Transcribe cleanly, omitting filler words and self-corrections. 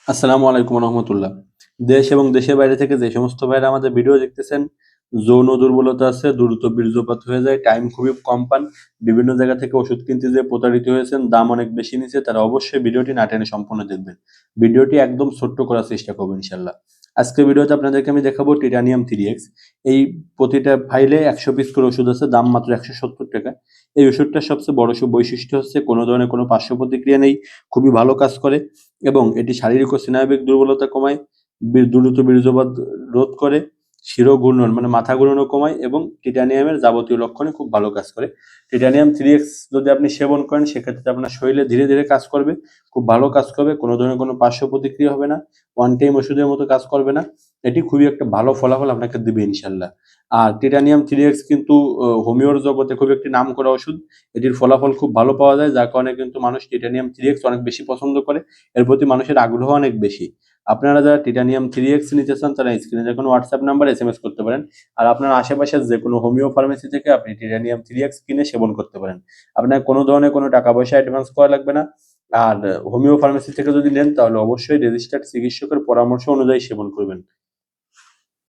আসসালামু আলাইকুম রহমতুল্লাহ। দেশ এবং দেশের বাইরে থেকে যে সমস্ত ভাইরা আমাদের ভিডিও দেখতেছেন, যৌন দুর্বলতা আছে, দ্রুত বীর্যপাত হয়ে যায়, টাইম খুবই কম পান, বিভিন্ন জায়গা থেকে ওষুধ কিনতে যেয়ে প্রতারিত হয়েছেন, দাম অনেক বেশি নিচ্ছে, তারা অবশ্যই ভিডিওটি না টেনে সম্পূর্ণ দেখবেন। ভিডিওটি একদম ছোট্ট করার চেষ্টা করবেন ইনশাল্লাহ। আজকের ভিডিওতে আপনাদেরকে আমি দেখাবো টিটানিয়াম 3x। এই প্রতিটা ফাইলে 100 পিস করে ওষুধ আছে, দাম মাত্র 170 টাকা। এই ওষুধটার সবচেয়ে বড় বৈশিষ্ট্য হচ্ছে কোনো ধরনের কোনো পার্শ্ব প্রতিক্রিয়া নেই, খুবই ভালো কাজ করে এবং এটি শারীরিক ও স্নায়বিক দুর্বলতা কমায়, দ্রুত বীর্যপাত রোধ করে, শিরো ঘূর্ণন মানে মাথা ঘুরানো কমায় এবং টিটানিয়ামের যাবতীয় লক্ষণে খুব ভালো কাজ করে। টিটানিয়াম 3x যদি আপনি সেবন করেন সেক্ষেত্রে আপনার শরীরে ধীরে ধীরে কাজ করবে, খুব ভালো কাজ করবে, কোনো ধরনের কোনো পার্শ্ব প্রতিক্রিয়া হবে না, ওয়ান টাইম ওষুধের মতো কাজ করবে না। এটি খুবই একটা ভালো ফলাফল আপনাকে দিবে ইনশাল্লাহ। আর টিটানিয়াম 3x কিন্তু হোমিওর জগতে খুব একটি নাম করা ওষুধ। এটির ফলাফল খুব ভালো পাওয়া যায়, যার কারণে কিন্তু মানুষ টিটানিয়াম 3x অনেক বেশি পছন্দ করে, এর প্রতি মানুষের আগ্রহ অনেক বেশি। আপনারা যারা টিটানিয়াম 3x নিতে চান তারা স্ক্রিনে যে কোনো হোয়াটসঅ্যাপ নাম্বার এসএমএস করতে পারেন। আর আপনার আশেপাশের যে কোনো হোমিও ফার্মেসি থেকে আপনি টিটানিয়াম 3x কিনে সেবন করতে পারেন। আপনার কোনো ধরনের কোনো টাকা পয়সা অ্যাডভান্স করা লাগবে না। আর হোমিও ফার্মেসি থেকে যদি নেন তাহলে অবশ্যই রেজিস্টার্ড চিকিৎসকের পরামর্শ অনুযায়ী সেবন করবেন।